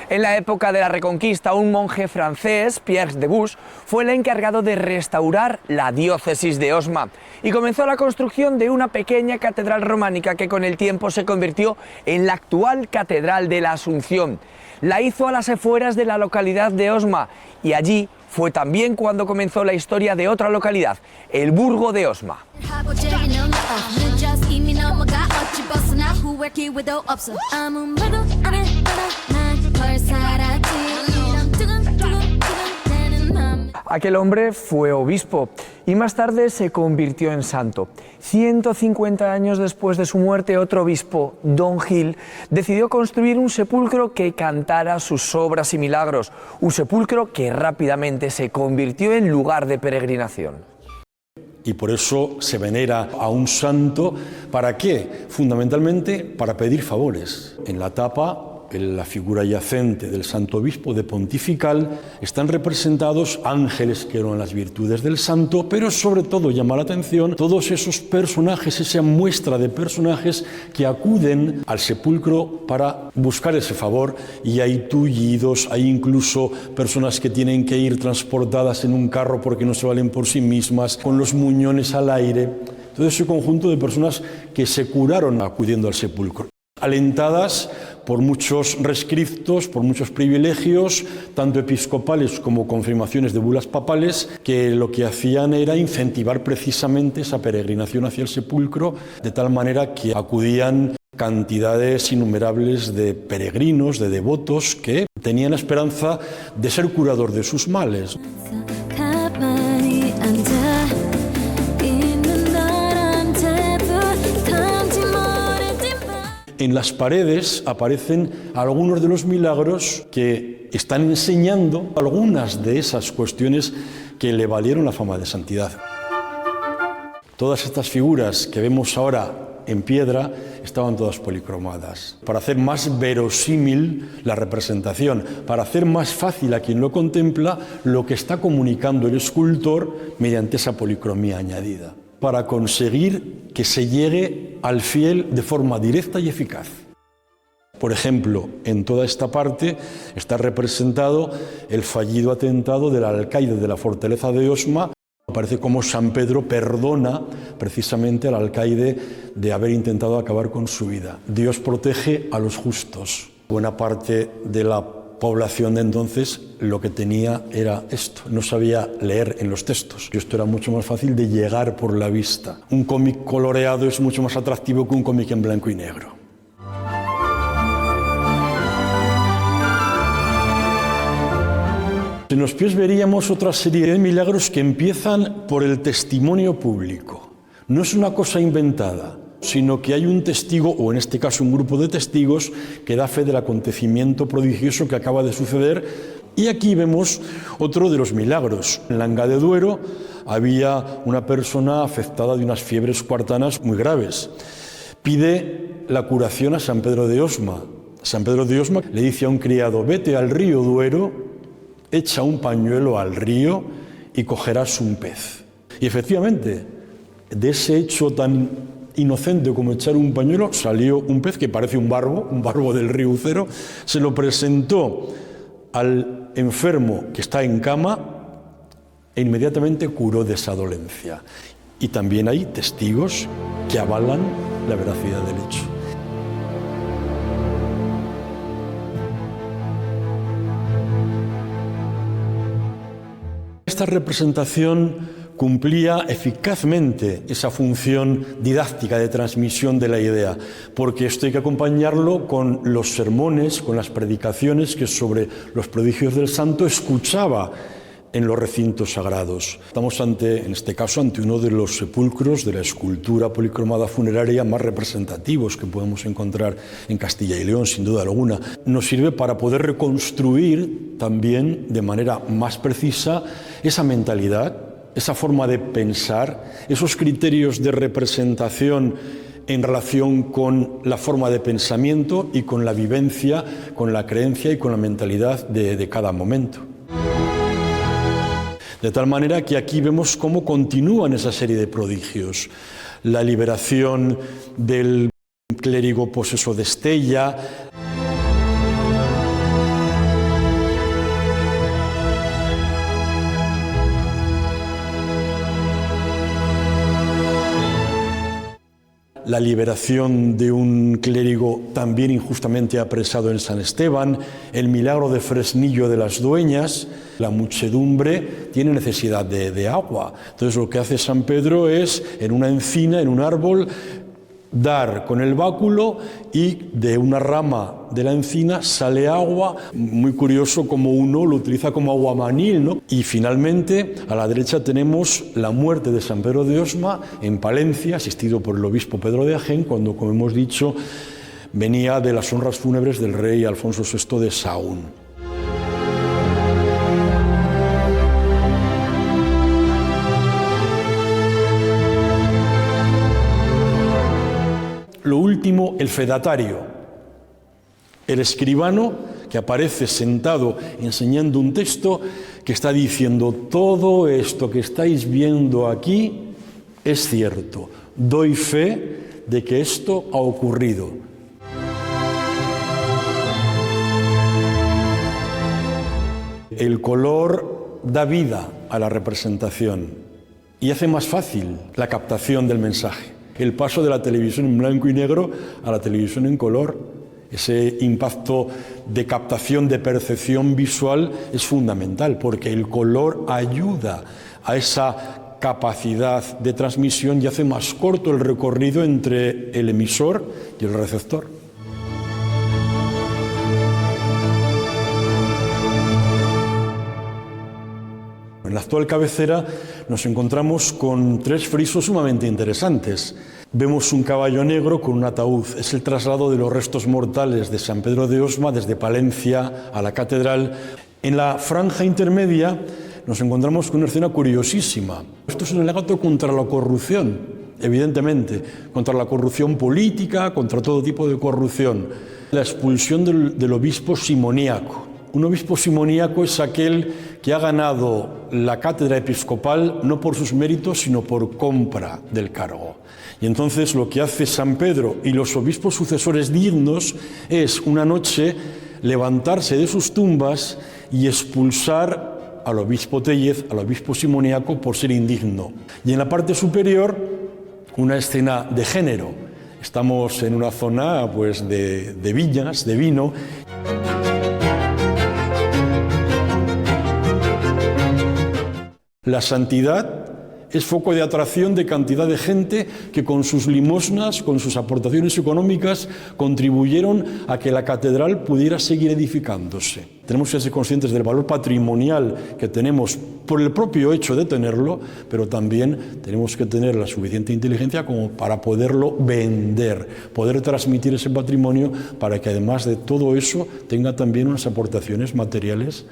En la época de la Reconquista, un monje francés, Pierre de Bus, fue el encargado de restaurar la diócesis de Osma y comenzó la construcción de una pequeña catedral románica que con el tiempo se convirtió en la actual Catedral de la Asunción. La hizo a las afueras de la localidad de Osma y allí fue también cuando comenzó la historia de otra localidad, el Burgo de Osma. Aquel hombre fue obispo y más tarde se convirtió en santo. 150 años después de su muerte, otro obispo, Don Gil, decidió construir un sepulcro que cantara sus obras y milagros, un sepulcro que rápidamente se convirtió en lugar de peregrinación. Y por eso se venera a un santo. ¿Para qué? Fundamentalmente para pedir favores. En la tapa, en la figura yacente del santo obispo de pontifical, están representados ángeles que eran las virtudes del santo, pero sobre todo llama la atención todos esos personajes, esa muestra de personajes que acuden al sepulcro para buscar ese favor, y hay tullidos, hay incluso personas que tienen que ir transportadas en un carro porque no se valen por sí mismas, con los muñones al aire. Todo ese conjunto de personas que se curaron acudiendo al sepulcro, alentadas por muchos rescriptos, por muchos privilegios, tanto episcopales como confirmaciones de bulas papales, que lo que hacían era incentivar precisamente esa peregrinación hacia el sepulcro, de tal manera que acudían cantidades innumerables de peregrinos, de devotos, que tenían la esperanza de ser curador de sus males. En las paredes aparecen algunos de los milagros que están enseñando algunas de esas cuestiones que le valieron la fama de santidad. Todas estas figuras que vemos ahora en piedra estaban todas policromadas, para hacer más verosímil la representación, para hacer más fácil a quien lo contempla lo que está comunicando el escultor mediante esa policromía añadida, para conseguir que se llegue al fiel de forma directa y eficaz. Por ejemplo, en toda esta parte está representado el fallido atentado del alcaide de la fortaleza de Osma. Aparece como San Pedro perdona precisamente al alcaide de haber intentado acabar con su vida. Dios protege a los justos. Buena parte de la población de entonces lo que tenía era esto, no sabía leer en los textos. Y esto era mucho más fácil de llegar por la vista. Un cómic coloreado es mucho más atractivo que un cómic en blanco y negro. En los pies veríamos otra serie de milagros que empiezan por el testimonio público. No es una cosa inventada, sino que hay un testigo, o en este caso un grupo de testigos, que da fe del acontecimiento prodigioso que acaba de suceder. Y aquí vemos otro de los milagros. En Langa de Duero había una persona afectada de unas fiebres cuartanas muy graves. Pide la curación a San Pedro de Osma. San Pedro de Osma le dice a un criado: vete al río Duero, echa un pañuelo al río y cogerás un pez. Y efectivamente, de ese hecho tan inocente como echar un pañuelo, salió un pez que parece un barbo del río Ucero. Se lo presentó al enfermo que está en cama e inmediatamente curó de esa dolencia. Y también hay testigos que avalan la veracidad del hecho. Esta representación cumplía eficazmente esa función didáctica de transmisión de la idea, porque esto hay que acompañarlo con los sermones, con las predicaciones que sobre los prodigios del santo escuchaba en los recintos sagrados. Estamos en este caso, ante uno de los sepulcros de la escultura policromada funeraria más representativos que podemos encontrar en Castilla y León, sin duda alguna. Nos sirve para poder reconstruir también de manera más precisa esa mentalidad, esa forma de pensar, esos criterios de representación en relación con la forma de pensamiento y con la vivencia, con la creencia y con la mentalidad de cada momento. De tal manera que aquí vemos cómo continúan esa serie de prodigios. La liberación del clérigo poseso de Estella. La liberación de un clérigo también injustamente apresado en San Esteban, el milagro de Fresnillo de las Dueñas. La muchedumbre tiene necesidad de agua. Entonces lo que hace San Pedro es, en una encina, en un árbol, dar con el báculo y de una rama de la encina sale agua. Muy curioso como uno lo utiliza como aguamanil, ¿no? Y finalmente a la derecha tenemos la muerte de San Pedro de Osma en Palencia, asistido por el obispo Pedro de Agen, cuando, como hemos dicho, venía de las honras fúnebres del rey Alfonso VI de Sahún. Lo último, el fedatario, el escribano que aparece sentado enseñando un texto que está diciendo: todo esto que estáis viendo aquí es cierto, doy fe de que esto ha ocurrido. El color da vida a la representación y hace más fácil la captación del mensaje. El paso de la televisión en blanco y negro a la televisión en color, ese impacto de captación, de percepción visual es fundamental, porque el color ayuda a esa capacidad de transmisión y hace más corto el recorrido entre el emisor y el receptor. En la actual cabecera nos encontramos con tres frisos sumamente interesantes. Vemos un caballo negro con un ataúd. Es el traslado de los restos mortales de San Pedro de Osma desde Palencia a la catedral. En la franja intermedia nos encontramos con una escena curiosísima. Esto es un alegato contra la corrupción, evidentemente, contra la corrupción política, contra todo tipo de corrupción. La expulsión del obispo simoníaco. Un obispo simoníaco es aquel que ha ganado la cátedra episcopal no por sus méritos, sino por compra del cargo. Y entonces lo que hace San Pedro y los obispos sucesores dignos es una noche levantarse de sus tumbas y expulsar al obispo Téllez, al obispo simoníaco, por ser indigno. Y en la parte superior, una escena de género. Estamos en una zona pues, de viñas, de vino. La santidad es foco de atracción de cantidad de gente que con sus limosnas, con sus aportaciones económicas, contribuyeron a que la catedral pudiera seguir edificándose. Tenemos que ser conscientes del valor patrimonial que tenemos por el propio hecho de tenerlo, pero también tenemos que tener la suficiente inteligencia como para poderlo vender, poder transmitir ese patrimonio para que además de todo eso tenga también unas aportaciones materiales.